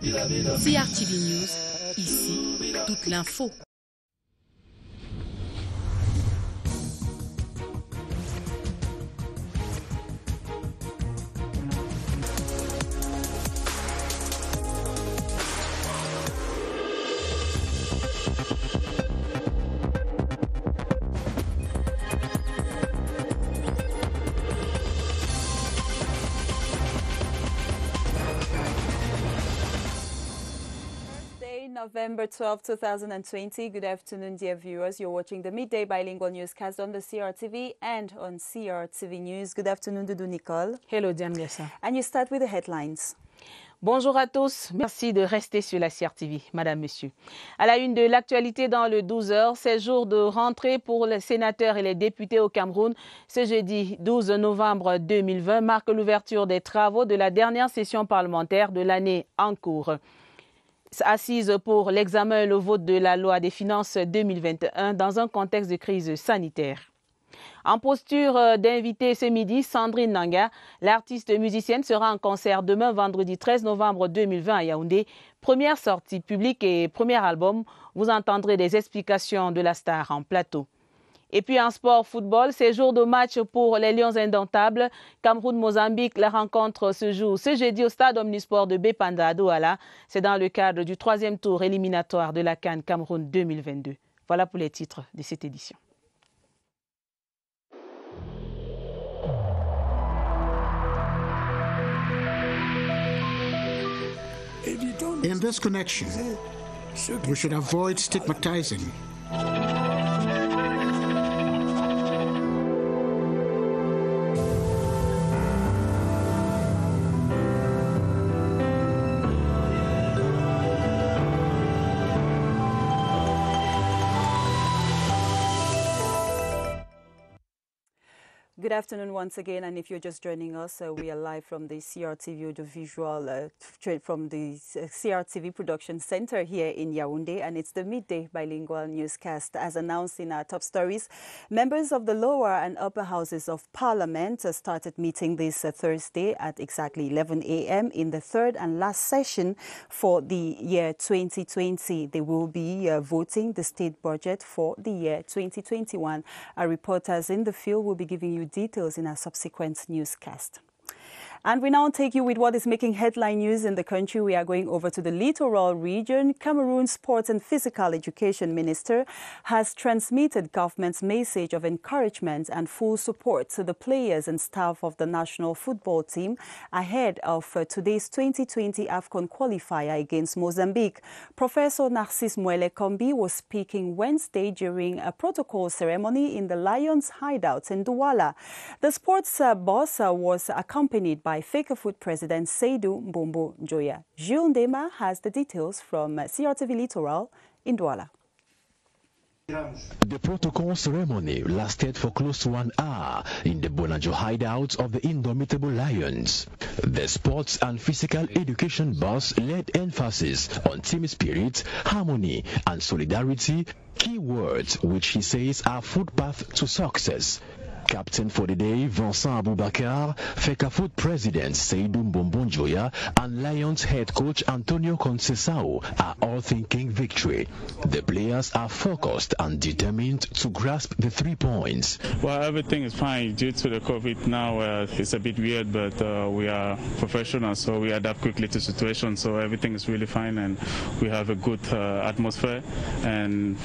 CRTV News, ici, toute l'info. November 12, 2020. Good afternoon, dear viewers. You're watching the Midday Bilingual Newscast on the CRTV and on CRTV News. Good afternoon, Doudou Nicole. Hello, Diane Gessa. And you start with the headlines. Bonjour à tous, merci de rester sur la CRTV, Madame, Monsieur. À la une de l'actualité dans le 12h, c'est jour de rentrée pour les sénateurs et les députés au Cameroun. Ce jeudi 12 novembre 2020 marque l'ouverture des travaux de la dernière session parlementaire de l'année en cours. Assise pour l'examen et le vote de la loi des finances 2021 dans un contexte de crise sanitaire. En posture d'invité ce midi, Sandrine Nanga, l'artiste musicienne, sera en concert demain vendredi 13 novembre 2020 à Yaoundé. Première sortie publique et premier album, vous entendrez des explications de la star en plateau. Et puis en sport football, c'est jour de match pour les Lions indomptables. Cameroun-Mozambique, la rencontre se joue ce jeudi au stade Omnisport de Bepanda à Douala. C'est dans le cadre du 3e tour éliminatoire de la CAN Cameroun 2022. Voilà pour les titres de cette édition. In this connection, we should avoid stigmatizing. Good afternoon once again, and if you're just joining us, we are live from the CRTV audiovisual, from the CRTV production center here in Yaoundé, and it's the Midday Bilingual Newscast. As announced in our top stories, members of the lower and upper houses of Parliament started meeting this Thursday at exactly 11 a.m. in the third and last session for the year 2020. They will be voting the state budget for the year 2021. Our reporters in the field will be giving you details in our subsequent newscast. And we now take you with what is making headline news in the country. We are going over to the littoral region. Cameroon's Sports and Physical Education Minister has transmitted government's message of encouragement and full support to the players and staff of the national football team ahead of today's 2020 AFCON qualifier against Mozambique. Professor Narcisse Mwele Kombi was speaking Wednesday during a protocol ceremony in the Lions hideout in Douala. The sports boss was accompanied by Fecafoot President Seydou Mbombo Njoya. Jules Ndema has the details from CRTV Littoral in Douala. The protocol ceremony lasted for close to 1 hour in the Bonajo hideout of the Indomitable Lions. The sports and physical education boss laid emphasis on team spirit, harmony and solidarity, key words which he says are footpath to success. Captain for the day, Vincent Aboubakar, Fecafoot President Seydou Mbombo Njoya, and Lions head coach Antonio Conceição are all thinking victory. The players are focused and determined to grasp the 3 points. Well, everything is fine. Due to the COVID now, it's a bit weird, but we are professionals, so we adapt quickly to situations. So everything is really fine, and we have a good atmosphere and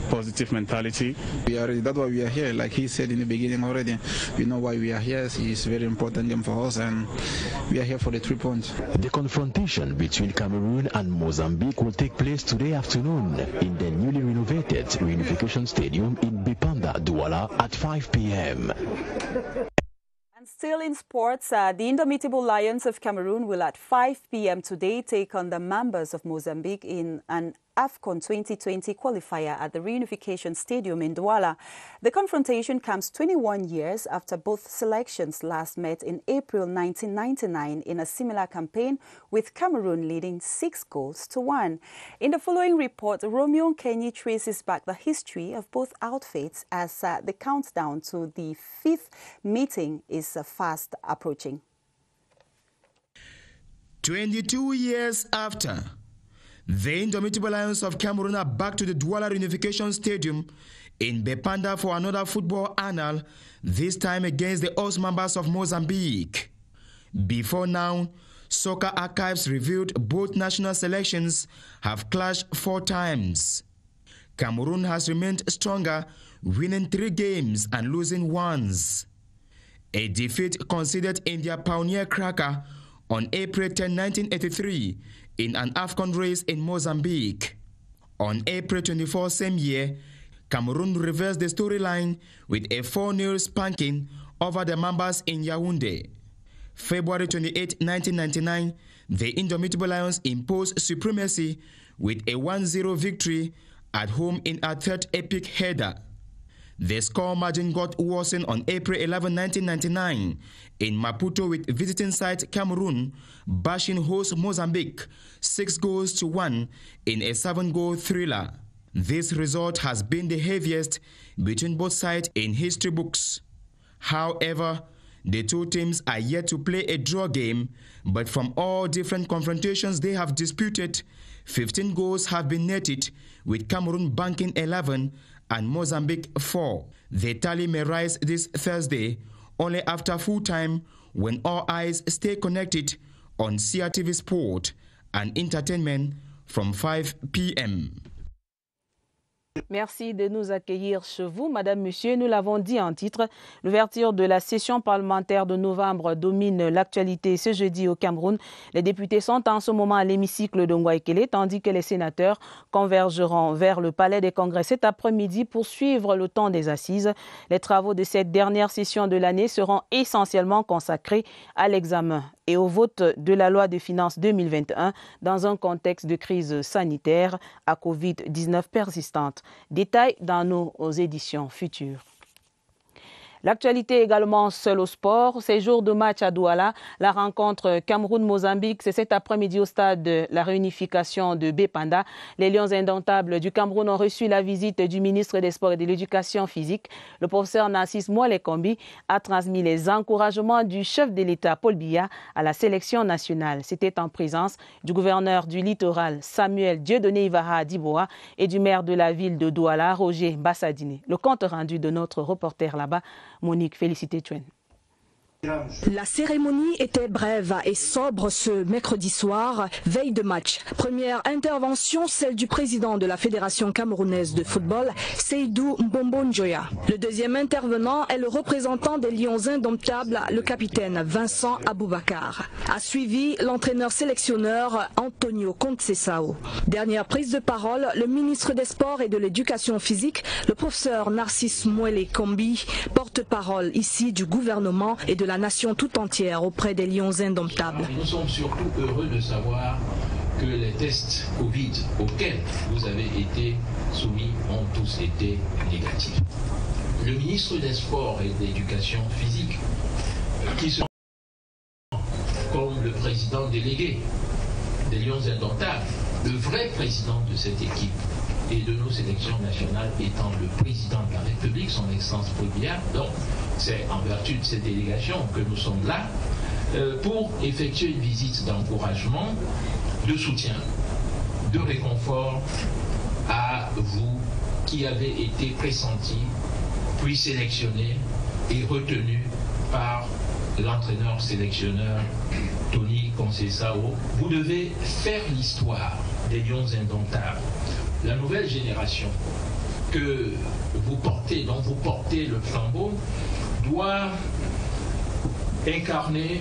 positive mentality. That's why we are here. Like he said in the beginning already, we know why we are here. It's a very important game for us, and we are here for the 3 points. The confrontation between Cameroon and Mozambique will take place today afternoon in the newly renovated Reunification Stadium in Bipanda, Douala at 5 p.m. And still in sports, the Indomitable Lions of Cameroon will at 5 p.m. today take on the Mambas of Mozambique in an AFCON 2020 qualifier at the Reunification Stadium in Douala. The confrontation comes 21 years after both selections last met in April 1999 in a similar campaign, with Cameroon leading 6-1. In the following report, Romeo Kenyi traces back the history of both outfits as the countdown to the 5th meeting is fast approaching. 22 years after, the Indomitable Lions of Cameroon are back to the Douala Reunification Stadium in Bepanda for another football annal, this time against the Os Mambas of Mozambique. Before now, Soccer Archives revealed both national selections have clashed 4 times. Cameroon has remained stronger, winning 3 games and losing 1. A defeat conceded in their pioneer cracker on April 10, 1983 in an AFCON race in Mozambique. On April 24 same year, Cameroon reversed the storyline with a 4-0 spanking over the Mambas in Yaoundé. February 28, 1999, the Indomitable Lions imposed supremacy with a 1-0 victory at home in a third epic header. The score margin got worsened on April 11, 1999 in Maputo with visiting side Cameroon bashing host Mozambique 6-1 in a 7-goal thriller. This result has been the heaviest between both sides in history books. However, the two teams are yet to play a draw game, but from all different confrontations they have disputed, 15 goals have been netted, with Cameroon banking 11 and Mozambique 4. The tally may rise this Thursday, only after full time, when all eyes stay connected on CRTV Sport and Entertainment from 5 p.m. Merci de nous accueillir chez vous, Madame, Monsieur. Nous l'avons dit en titre, l'ouverture de la session parlementaire de novembre domine l'actualité ce jeudi au Cameroun. Les députés sont en ce moment à l'hémicycle de Ngouaïkele, tandis que les sénateurs convergeront vers le palais des congrès cet après-midi pour suivre le temps des assises. Les travaux de cette dernière session de l'année seront essentiellement consacrés à l'examen et au vote de la loi de finances 2021 dans un contexte de crise sanitaire à Covid-19 persistante. Détail dans nos éditions futures. L'actualité également seule au sport. Ces jours de match à Douala, la rencontre Cameroun-Mozambique, c'est cet après-midi au stade de la réunification de Bepanda. Les Lions indomptables du Cameroun ont reçu la visite du ministre des Sports et de l'Éducation physique. Le professeur Narcisse Moualé-Kombi a transmis les encouragements du chef de l'État, Paul Biya, à la sélection nationale. C'était en présence du gouverneur du littoral, Samuel Dieudonné Ivara Diboa, et du maire de la ville de Douala, Roger Bassadine. Le compte rendu de notre reporter là-bas, Monique Félicité-Tuen. La cérémonie était brève et sobre ce mercredi soir, veille de match. Première intervention, celle du président de la Fédération camerounaise de football, Seydou Mbombo Njoya. Le deuxième intervenant est le représentant des Lions indomptables, le capitaine Vincent Aboubakar. A suivi l'entraîneur sélectionneur Antonio Conceição. Dernière prise de parole, le ministre des Sports et de l'Éducation physique, le professeur Narcisse Moualé-Kombi, porte-parole ici du gouvernement et de la nation tout entière auprès des Lions indomptables. Nous sommes surtout heureux de savoir que les tests Covid auxquels vous avez été soumis ont tous été négatifs. Le ministre des Sports et de l'Éducation physique, qui se comme le président délégué des Lions indomptables, le vrai président de cette équipe et de nos sélections nationales étant le président de la République, son Excellence Paul Biya. Donc, c'est en vertu de cette délégation que nous sommes là pour effectuer une visite d'encouragement, de soutien, de réconfort à vous qui avez été pressentis, puis sélectionnés et retenus par l'entraîneur sélectionneur Tony Conceição. Vous devez faire l'histoire des Lions indomptables. La nouvelle génération que vous portez, dont vous portez le flambeau, doit incarner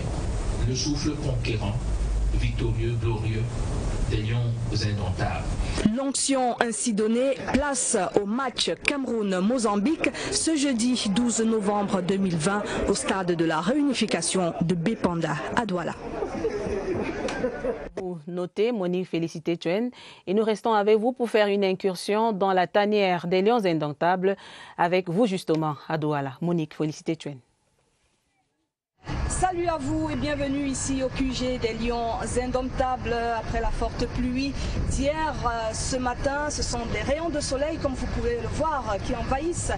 le souffle conquérant, victorieux, glorieux des Lions indomptables. L'onction ainsi donnée, place au match Cameroun-Mozambique ce jeudi 12 novembre 2020 au stade de la réunification de Bepanda à Douala. Vous notez, Monique Félicité-Tuen, et nous restons avec vous pour faire une incursion dans la tanière des Lions indomptables avec vous justement à Douala. Monique Félicité-Tuen. Salut à vous et bienvenue ici au QG des Lions indomptables. Après la forte pluie d'hier, ce matin, ce sont des rayons de soleil, comme vous pouvez le voir, qui envahissent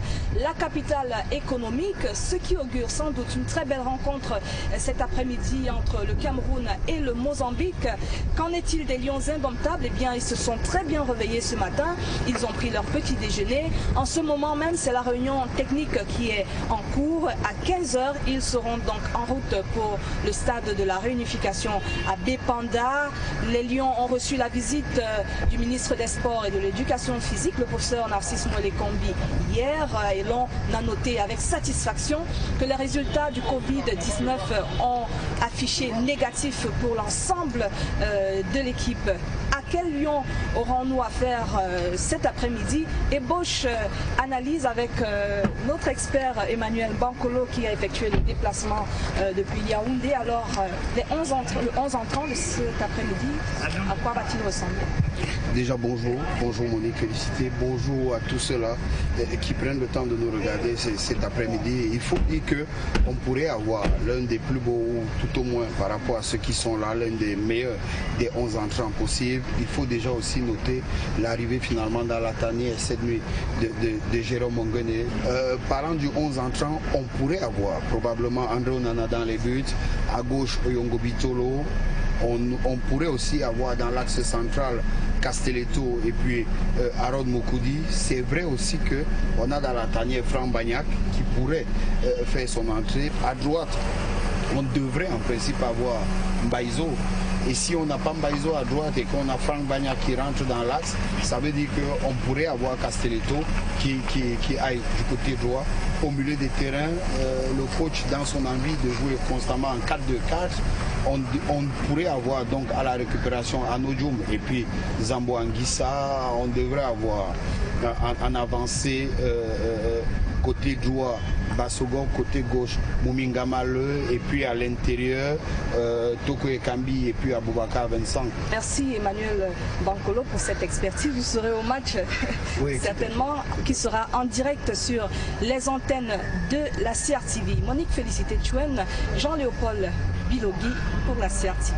la capitale économique, ce qui augure sans doute une très belle rencontre cet après-midi entre le Cameroun et le Mozambique. Qu'en est-il des Lions indomptables? Eh bien, ils se sont très bien réveillés ce matin. Ils ont pris leur petit déjeuner. En ce moment même, c'est la réunion technique qui est en cours. À 15 h, ils seront donc en route pour le stade de la réunification à Bepanda. Les Lions ont reçu la visite du ministre des Sports et de l'Éducation physique, le professeur Narcisse Molekombi, hier, et l'on a noté avec satisfaction que les résultats du Covid-19 ont affiché négatif pour l'ensemble de l'équipe. À quel Lion aurons-nous affaire cet après-midi? Ébauche analyse avec notre expert Emmanuel Bankolo qui a effectué le déplacement depuis Yaoundé. Alors, le 11 entrant de cet après-midi, à quoi va-t-il ressembler? Déjà bonjour Monique, félicité, bonjour à tous ceux-là qui prennent le temps de nous regarder cet après-midi. Il faut dire qu'on pourrait avoir l'un des plus beaux, ou tout au moins par rapport à ceux qui sont là, l'un des meilleurs des 11 entrants possibles. Il faut déjà aussi noter l'arrivée finalement dans la tanière cette nuit de Jérôme Onguené. Parlant du 11 entrants, on pourrait avoir probablement André Onana dans les buts, à gauche Oyongo Bitolo. On pourrait aussi avoir dans l'axe central Castelletto et puis Harold Mokoudi. C'est vrai aussi qu'on a dans la tanière Franck Bagnac qui pourrait faire son entrée. À droite, on devrait en principe avoir Mbaizo. Et si on n'a pas Mbaizo à droite et qu'on a Franck Bagnac qui rentre dans l'axe, ça veut dire qu'on pourrait avoir Castelletto qui aille du côté droit. Au milieu des terrains, le coach, dans son envie de jouer constamment en 4-2-4, on pourrait avoir donc à la récupération Anodjoum et puis Zambo Anguissa. On devrait avoir en avancée côté droit Bassogo, côté gauche Mouminga Maleu, et puis à l'intérieur Toko Ekambi et puis Aboubakar Vincent. Merci Emmanuel Bankolo pour cette expertise. Vous serez au match oui, certainement qui sera en direct sur les antennes de la CRTV. Monique Félicité Chuen, Jean-Léopold Bilogui pour la CRTV.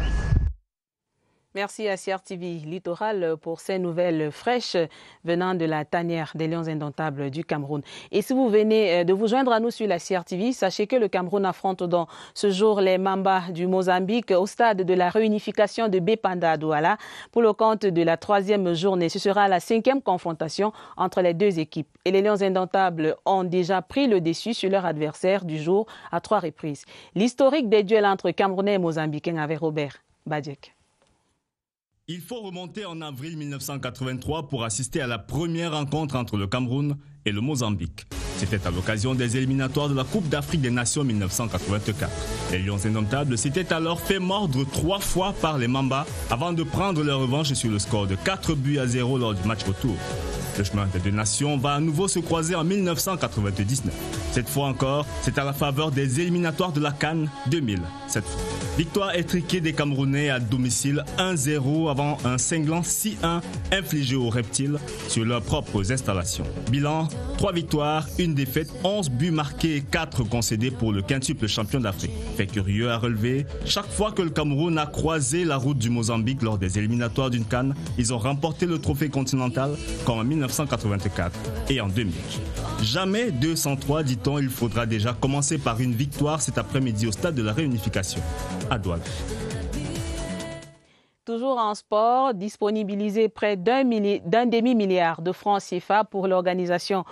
Merci à CRTV Littoral pour ces nouvelles fraîches venant de la tanière des Lions indomptables du Cameroun. Et si vous venez de vous joindre à nous sur la CRTV, sachez que le Cameroun affronte dans ce jour les Mamba du Mozambique au stade de la réunification de Bepanda à Douala pour le compte de la 3e journée. Ce sera la 5e confrontation entre les deux équipes. Et les Lions indomptables ont déjà pris le dessus sur leur adversaire du jour à 3 reprises. L'historique des duels entre Camerounais et Mozambicains avec Robert Badjek. Il faut remonter en avril 1983 pour assister à la première rencontre entre le Cameroun et le Mozambique. C'était à l'occasion des éliminatoires de la Coupe d'Afrique des Nations 1984. Les Lions indomptables s'étaient alors fait mordre 3 fois par les Mamba avant de prendre leur revanche sur le score de 4-0 lors du match retour. Le chemin des deux nations va à nouveau se croiser en 1999. Cette fois encore, c'est à la faveur des éliminatoires de la CAN 2000. Cette fois, victoire étriquée des Camerounais à domicile 1-0 avant un cinglant 6-1 infligé aux Reptiles sur leurs propres installations. Bilan, 3 victoires, 1 défaite, 11 buts marqués et 4 concédés pour le quintuple champion d'Afrique. Fait curieux à relever, chaque fois que le Cameroun a croisé la route du Mozambique lors des éliminatoires d'une CAN, ils ont remporté le trophée continental comme en 1984 et en 2000. Jamais 203, dit-on, il faudra déjà commencer par une victoire cet après-midi au stade de la réunification à Douala. Toujours en sport, disponibiliser près d'un demi-milliard de francs CFA pour l'organisation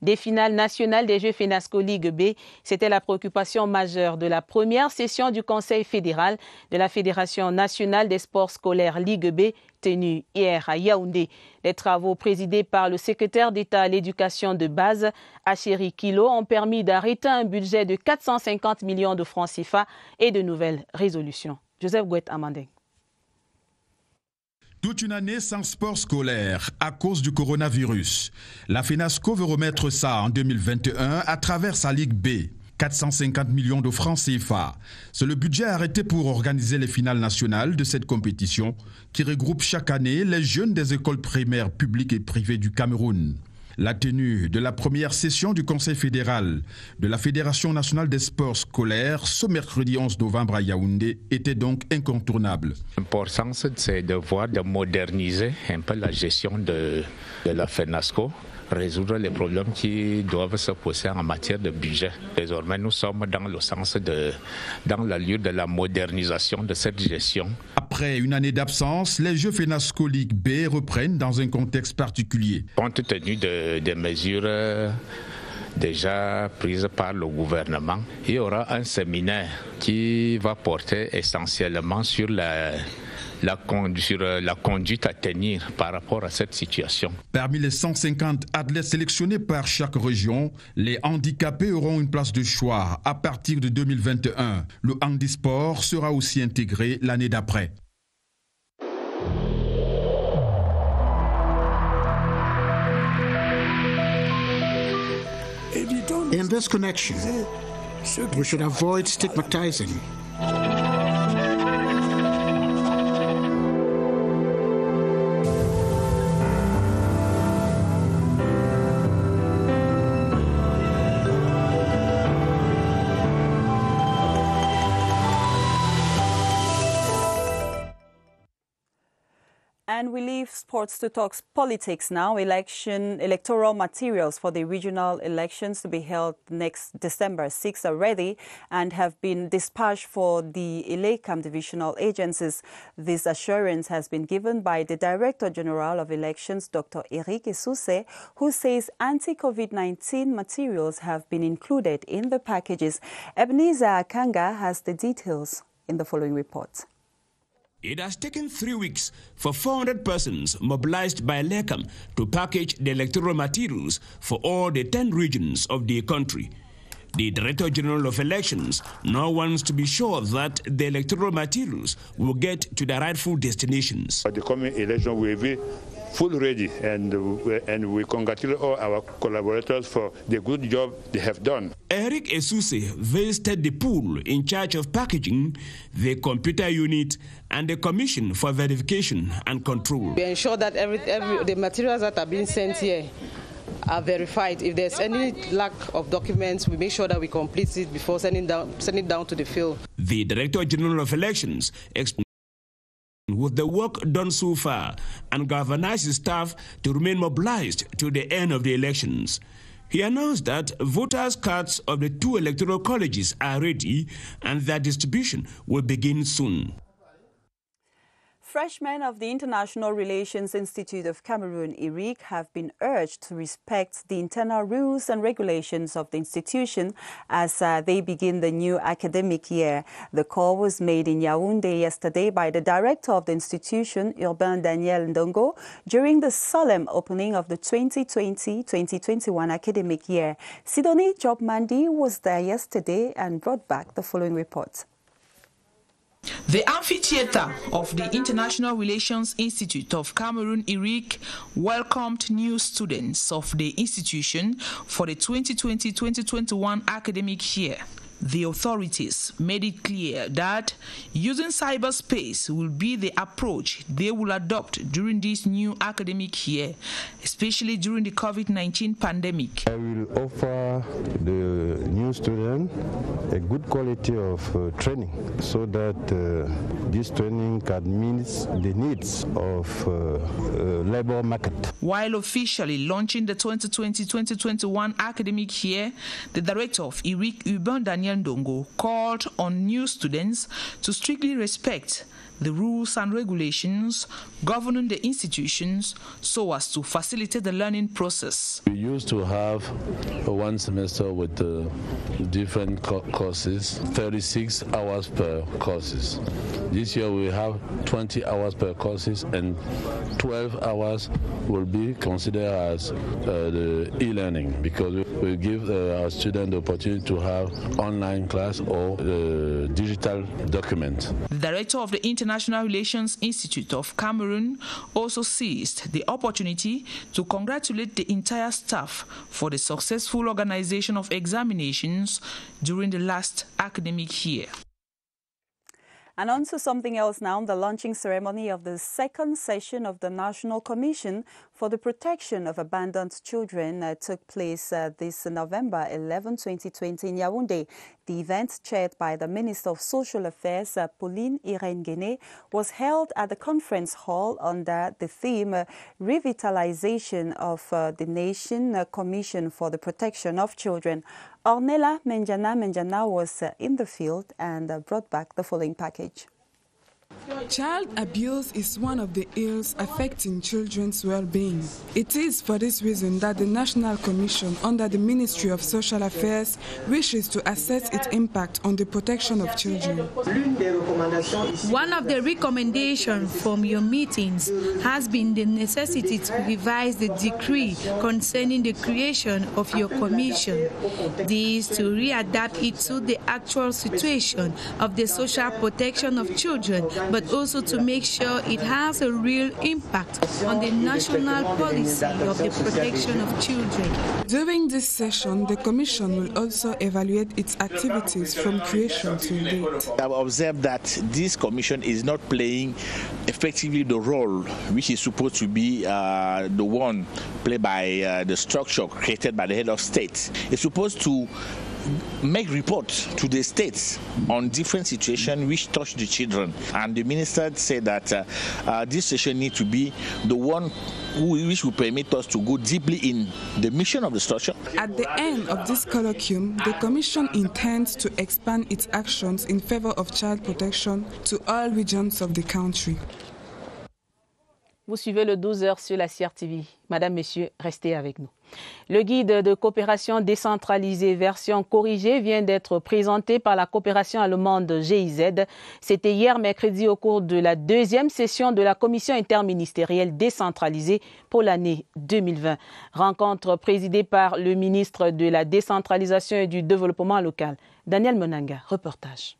des finales nationales des Jeux FENASCO Ligue B. C'était la préoccupation majeure de la première session du Conseil fédéral de la Fédération nationale des sports scolaires Ligue B, tenue hier à Yaoundé. Les travaux présidés par le secrétaire d'État à l'éducation de base, Achéri Kilo, ont permis d'arrêter un budget de 450 millions de francs CFA et de nouvelles résolutions. Joseph Gouet-Amandeng. Toute une année sans sport scolaire à cause du coronavirus. La FENASCO veut remettre ça en 2021 à travers sa Ligue B. 450 millions de francs CFA. C'est le budget arrêté pour organiser les finales nationales de cette compétition qui regroupe chaque année les jeunes des écoles primaires publiques et privées du Cameroun. La tenue de la première session du Conseil fédéral de la Fédération nationale des sports scolaires ce mercredi 11 novembre à Yaoundé était donc incontournable. L'importance, c'est de moderniser un peu la gestion de la FENASCO, résoudre les problèmes qui doivent se poser en matière de budget. Désormais, nous sommes dans le sens dans la lieu de la modernisation de cette gestion. Après une année d'absence, les Jeux FENASCO Ligue B reprennent dans un contexte particulier. Compte tenu des mesures déjà prises par le gouvernement, il y aura un séminaire qui va porter essentiellement sur la conduite à tenir par rapport à cette situation. Parmi les 150 athlètes sélectionnés par chaque région, les handicapés auront une place de choix à partir de 2021. Le handisport sera aussi intégré l'année d'après. In this connection, we should avoid stigmatizing. And we leave sports to talk politics now. Electoral materials for the regional elections to be held next December 6 are ready and have been dispatched for the Ilekam divisional agencies. This assurance has been given by the Director General of Elections, Dr. Eric Esuse, who says anti-COVID-19 materials have been included in the packages. Ebenezer Akanga has the details in the following report. It has taken 3 weeks for 400 persons mobilized by Ilekam to package the electoral materials for all the 10 regions of the country. The Director General of Elections now wants to be sure that the electoral materials will get to the rightful destinations. The coming election will be fully ready, and we congratulate all our collaborators for the good job they have done. Eric Esuse visited the pool in charge of packaging, the computer unit, and the Commission for Verification and Control. We ensure that the materials that are being sent here are verified. If there's any lack of documents, we make sure that we complete it before sending it down to the field. The Director General of Elections explained with the work done so far and galvanized his staff to remain mobilized to the end of the elections. He announced that voters' cards of the 2 electoral colleges are ready and their distribution will begin soon. Freshmen of the International Relations Institute of Cameroon, IRIC, have been urged to respect the internal rules and regulations of the institution as they begin the new academic year. The call was made in Yaoundé yesterday by the director of the institution, Urbain Daniel Ndongo, during the solemn opening of the 2020-2021 academic year. Sidonie Jobmandi was there yesterday and brought back the following report. The amphitheater of the International Relations Institute of Cameroon, IRIC, welcomed new students of the institution for the 2020-2021 academic year. The authorities made it clear that using cyberspace will be the approach they will adopt during this new academic year, especially during the COVID-19 pandemic. I will offer the new student a good quality of training so that this training can meet the needs of labor market. While officially launching the 2020-2021 academic year, the director of IRIC, Urbain Daniel Ndongo, called on new students to strictly respect the rules and regulations governing the institutions so as to facilitate the learning process. We used to have one semester with different courses, 36 hours per courses. This year we have 20 hours per courses and 12 hours will be considered as the e-learning because we give our students the opportunity to have online class or digital document. The director of the International Relations Institute of Cameroon also seized the opportunity to congratulate the entire staff for the successful organization of examinations during the last academic year. And on to something else now, the launching ceremony of the second session of the National Commission for the protection of abandoned children took place this November 11, 2020 in Yaoundé. The event, chaired by the Minister of Social Affairs, Pauline Irene-Guéné, was held at the conference hall under the theme Revitalization of the Nation Commission for the Protection of Children. Ornella Menjana was in the field and brought back the following package. Child abuse is one of the ills affecting children's well-being. It is for this reason that the National Commission under the Ministry of Social Affairs wishes to assess its impact on the protection of children. One of the recommendations from your meetings has been the necessity to revise the decree concerning the creation of your commission. This to readapt it to the actual situation of the social protection of children, but also to make sure it has a real impact on the national policy of the protection of children. During this session, the Commission will also evaluate its activities from creation to date. I've observed that this Commission is not playing effectively the role which is supposed to be the one played by the structure created by the head of state. It's supposed to make reports to the states on different situations which touch the children, and the minister said that this session needs to be the one which will permit us to go deeply in the mission of the structure. At the end of this colloquium, the Commission intends to expand its actions in favor of child protection to all regions of the country. Vous suivez le 12h sur la CRTV. Madame, Messieurs, restez avec nous. Le guide de coopération décentralisée version corrigée vient d'être présenté par la coopération allemande GIZ. C'était hier mercredi au cours de la deuxième session de la commission interministérielle décentralisée pour l'année 2020. Rencontre présidée par le ministre de la décentralisation et du développement local. Daniel Monanga, reportage.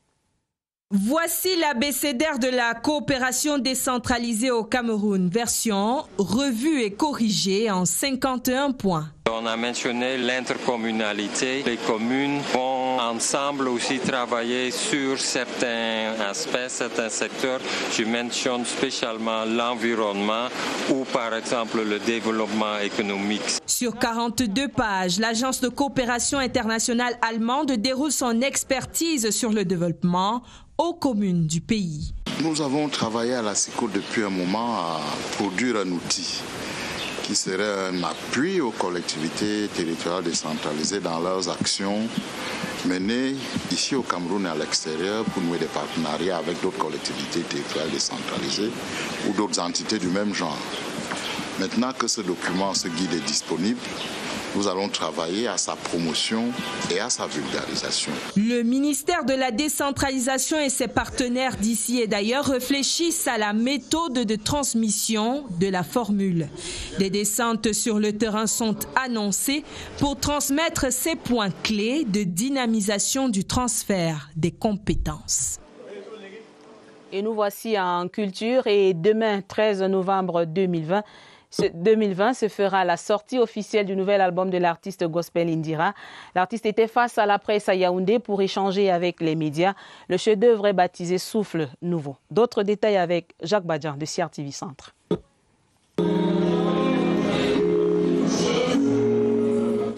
Voici l'abécédaire de la coopération décentralisée au Cameroun, version revue et corrigée en 51 points. On a mentionné l'intercommunalité. Les communes vont ensemble aussi travailler sur certains aspects, certains secteurs. Je mentionne spécialement l'environnement ou par exemple le développement économique. Sur 42 pages, l'agence de coopération internationale allemande déroule son expertise sur le développement aux communes du pays. Nous avons travaillé à la SICO depuis un moment à produire un outil qui serait un appui aux collectivités territoriales décentralisées dans leurs actions menées ici au Cameroun et à l'extérieur pour nouer des partenariats avec d'autres collectivités territoriales décentralisées ou d'autres entités du même genre. Maintenant que ce document, ce guide est disponible, nous allons travailler à sa promotion et à sa vulgarisation. Le ministère de la décentralisation et ses partenaires d'ici et d'ailleurs réfléchissent à la méthode de transmission de la formule. Des descentes sur le terrain sont annoncées pour transmettre ces points clés de dynamisation du transfert des compétences. Et nous voici en culture et demain, 13 novembre 2020, se fera la sortie officielle du nouvel album de l'artiste gospel Indira. L'artiste était face à la presse à Yaoundé pour échanger avec les médias. Le chef-d'œuvre est baptisé Souffle Nouveau. D'autres détails avec Jacques Badjan de CRTV Centre.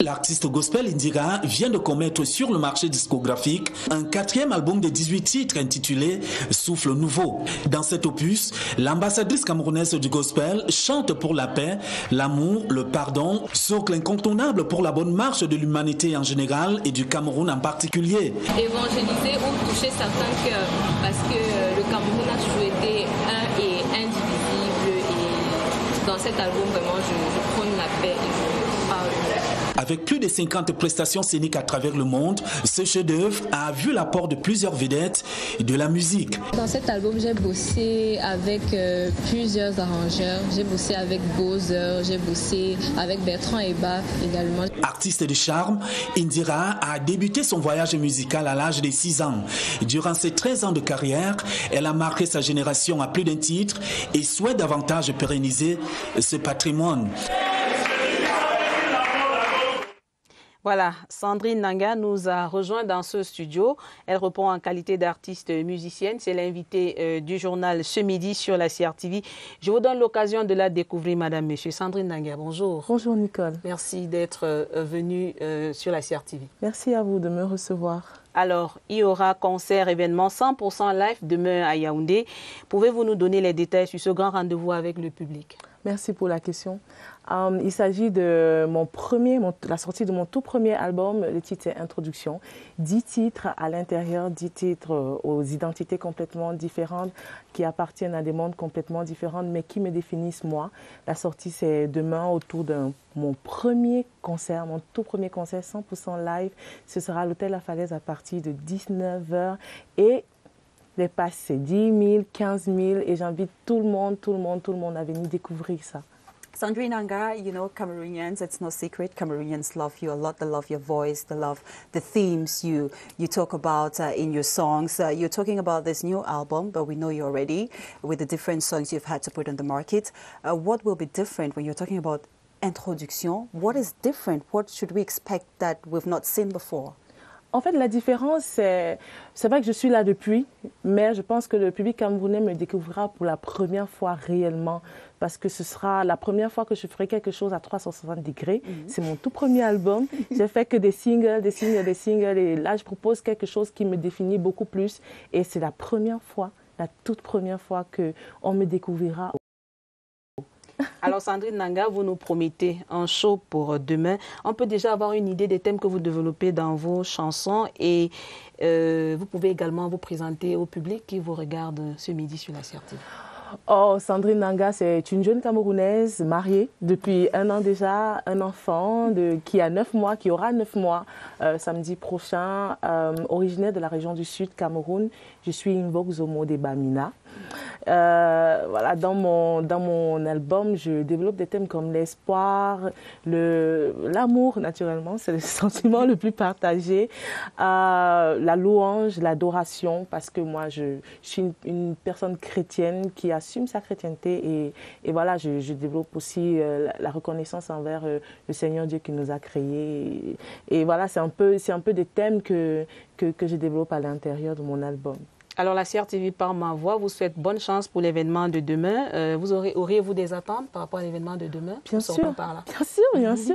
L'artiste gospel Indira vient de commettre sur le marché discographique un 4e album de 18 titres intitulé Souffle Nouveau. Dans cet opus, l'ambassadrice camerounaise du gospel chante pour la paix, l'amour, le pardon, socle incontournable pour la bonne marche de l'humanité en général et du Cameroun en particulier. Évangéliser ou toucher certains cœurs, parce que le Cameroun a toujours été un et indivisible, et dans cet album vraiment je prône la paix et je parle de la paix. Avec plus de 50 prestations scéniques à travers le monde, ce chef-d'œuvre a vu l'apport de plusieurs vedettes de la musique. Dans cet album, j'ai bossé avec plusieurs arrangeurs. J'ai bossé avec Bowser, j'ai bossé avec Bertrand Ebaf également. Artiste de charme, Indira a débuté son voyage musical à l'âge de 6 ans. Durant ses 13 ans de carrière, elle a marqué sa génération à plus d'un titre et souhaite davantage pérenniser ce patrimoine. Voilà, Sandrine Nanga nous a rejoint dans ce studio. Elle répond en qualité d'artiste musicienne. C'est l'invitée du journal Ce Midi sur la CRTV. Je vous donne l'occasion de la découvrir, madame, monsieur. Sandrine Nanga, bonjour. Bonjour, Nicole. Merci d'être venue sur la CRTV. Merci à vous de me recevoir. Alors, il y aura concert, événement 100% live demain à Yaoundé. Pouvez-vous nous donner les détails sur ce grand rendez-vous avec le public? Merci pour la question. Il s'agit de la sortie de mon tout premier album. Le titre est Introduction. 10 titres à l'intérieur, 10 titres aux identités complètement différentes, qui appartiennent à des mondes complètement différents, mais qui me définissent moi. La sortie, c'est demain autour de mon premier concert, mon tout premier concert 100% live. Ce sera à l'Hôtel La Falaise à partir de 19h. Et les passes, c'est 10 000, 15 000. Et j'invite tout le monde à venir découvrir ça. Sandrine Nanga, you know, Cameroonians, it's no secret, Cameroonians love you a lot. They love your voice, they love the themes you talk about in your songs. You're talking about this new album, but we know you already, with the different songs you've had to put on the market. What will be different when you're talking about Introduction? What is different? What should we expect that we've not seen before? En fait, la différence, c'est vrai que je suis là depuis, mais je pense que le public camerounais me découvrira pour la première fois réellement, parce que ce sera la première fois que je ferai quelque chose à 360 degrés. C'est mon tout premier album. J'ai fait que des singles, et là, je propose quelque chose qui me définit beaucoup plus. Et c'est la première fois, la toute première fois qu'on me découvrira. Alors Sandrine Nanga, vous nous promettez un show pour demain. On peut déjà avoir une idée des thèmes que vous développez dans vos chansons et vous pouvez également vous présenter au public qui vous regarde ce midi sur la CRTV. Oh, Sandrine Nanga, c'est une jeune Camerounaise mariée depuis 1 an déjà, un enfant qui aura 9 mois samedi prochain, originaire de la région du Sud, Cameroun. Je suis une Voxomo de Bamina. Voilà, dans mon album, je développe des thèmes comme l'espoir, l'amour, naturellement, c'est le sentiment le plus partagé, la louange, l'adoration, parce que moi, je suis une personne chrétienne qui assume sa chrétienté et voilà, je développe aussi la reconnaissance envers le Seigneur Dieu qui nous a créés. Et voilà, c'est un peu des thèmes que je développe à l'intérieur de mon album. Alors la CRTV par ma voix vous souhaite bonne chance pour l'événement de demain. Vous auriez-vous des attentes par rapport à l'événement de demain? Bien sûr,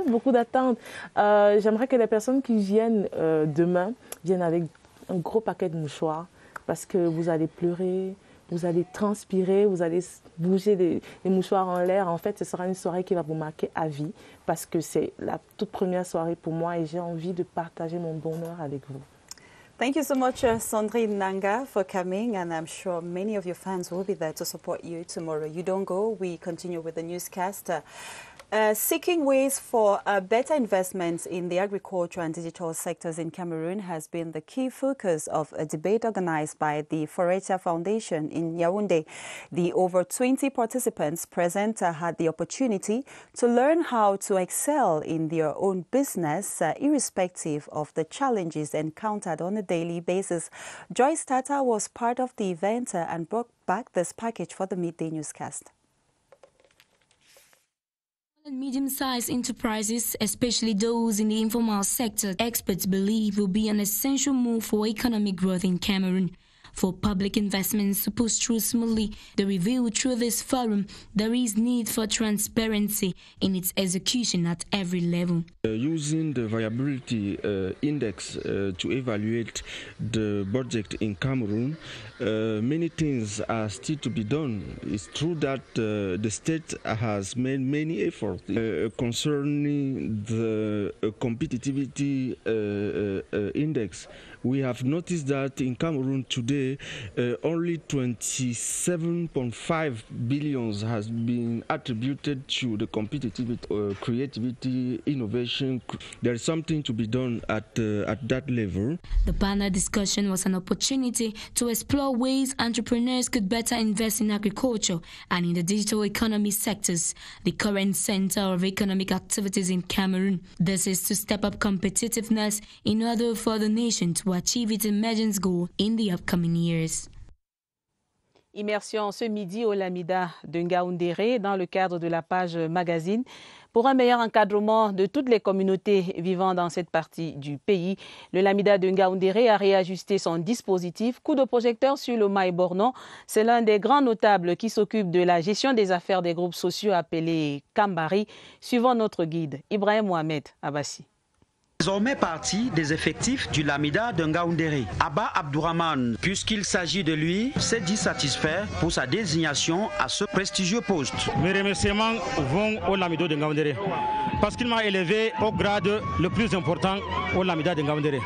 beaucoup d'attentes. J'aimerais que les personnes qui viennent demain viennent avec un gros paquet de mouchoirs parce que vous allez pleurer, vous allez transpirer, vous allez bouger les mouchoirs en l'air. En fait, ce sera une soirée qui va vous marquer à vie parce que c'est la toute première soirée pour moi et j'ai envie de partager mon bonheur avec vous. Thank you so much, Sandrine Nanga, for coming, and I'm sure many of your fans will be there to support you tomorrow. You don't go. We continue with the newscast. Seeking ways for better investments in the agriculture and digital sectors in Cameroon has been the key focus of a debate organized by the Foretia Foundation in Yaoundé. The over 20 participants present had the opportunity to learn how to excel in their own business, irrespective of the challenges encountered on a daily basis. Joyce Tata was part of the event and brought back this package for the midday newscast. Medium-sized enterprises, especially those in the informal sector, experts believe will be an essential move for economic growth in Cameroon. For public investments to push through smoothly, they reveal through this forum there is need for transparency in its execution at every level. Using the viability index to evaluate the budget in Cameroon, many things are still to be done. It's true that the state has made many efforts concerning the competitivity index. We have noticed that in Cameroon today, only 27.5 billion has been attributed to the competitivity, creativity, innovation. There is something to be done at that level. The panel discussion was an opportunity to explore ways entrepreneurs could better invest in agriculture and in the digital economy sectors, the current center of economic activities in Cameroon. This is to step up competitiveness in order for the nation to achieve its emergence goal in the upcoming years. Immersion ce midi au Lamida de Ngaoundéré dans le cadre de la page magazine pour un meilleur encadrement de toutes les communautés vivant dans cette partie du pays. Le Lamida de Ngaoundéré a réajusté son dispositif. Coup de projecteur sur le Maïborno. C'est l'un des grands notables qui s'occupe de la gestion des affaires des groupes sociaux appelés Kambari, suivant notre guide Ibrahim Mohamed Abassi. Désormais partie des effectifs du Lamida de Ngaoundéré. Abba Abdourahman, puisqu'il s'agit de lui, s'est dit satisfait pour sa désignation à ce prestigieux poste. Mes remerciements vont au Lamida de Ngaoundéré parce qu'il m'a élevé au grade le plus important au Lamida de Ngaoundéré,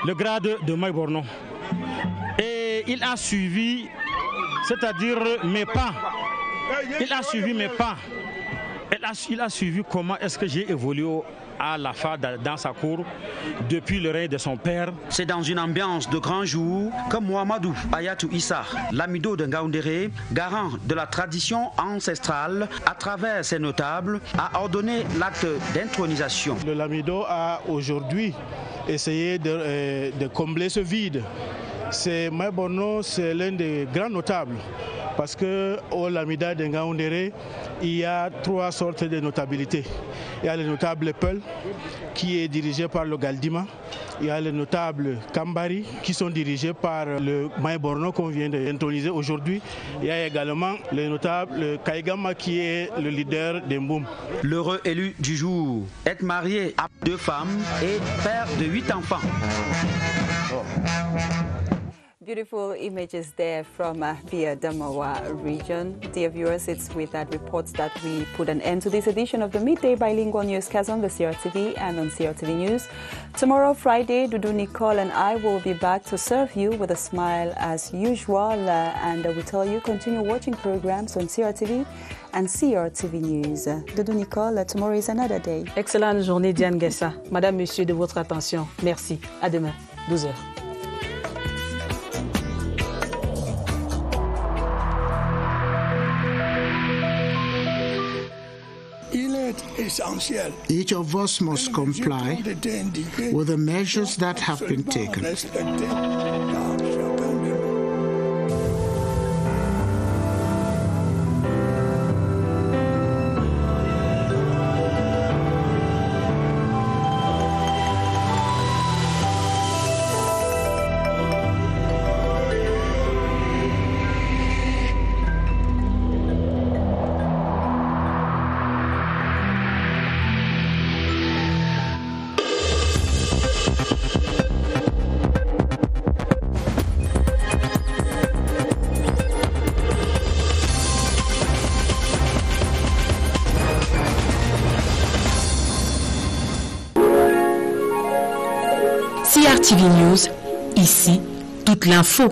le grade de Maïborno. Et il a suivi, c'est-à-dire mes pas. Il a suivi mes pas. Il a suivi comment est-ce que j'ai évolué à la fin dans sa cour depuis le règne de son père. C'est dans une ambiance de grand jour que Mohamedou Ayatou Issa, l'amido de Ngaoundéré, garant de la tradition ancestrale à travers ses notables, a ordonné l'acte d'intronisation. Le lamido a aujourd'hui essayé de combler ce vide. Maïborno, c'est l'un des grands notables parce qu'au Lamida de Ngaoundéré, il y a 3 sortes de notabilité. Il y a le notable Peul, qui est dirigé par le Galdima. Il y a les notables Kambari, qui sont dirigés par le Maïborno qu'on vient d'introniser aujourd'hui. Il y a également le notable Kaigama, qui est le leader des Mboum. L'heureux élu du jour est marié à 2 femmes et père de 8 enfants. Beautiful images there from the Adamawa region. Dear viewers, it's with that reports that we put an end to this edition of the Midday Bilingual Newscast on the CRTV and on CRTV News. Tomorrow, Friday, Dudu Nicole and I will be back to serve you with a smile as usual. And we tell you, continue watching programs on CRTV and CRTV News. Dudu Nicole, tomorrow is another day. Excellente journée, Diane Guessa. Madame, Monsieur, de votre attention. Merci. À demain, 12h. Each of us must comply with the measures that have been taken. CRTV News, ici, toute l'info.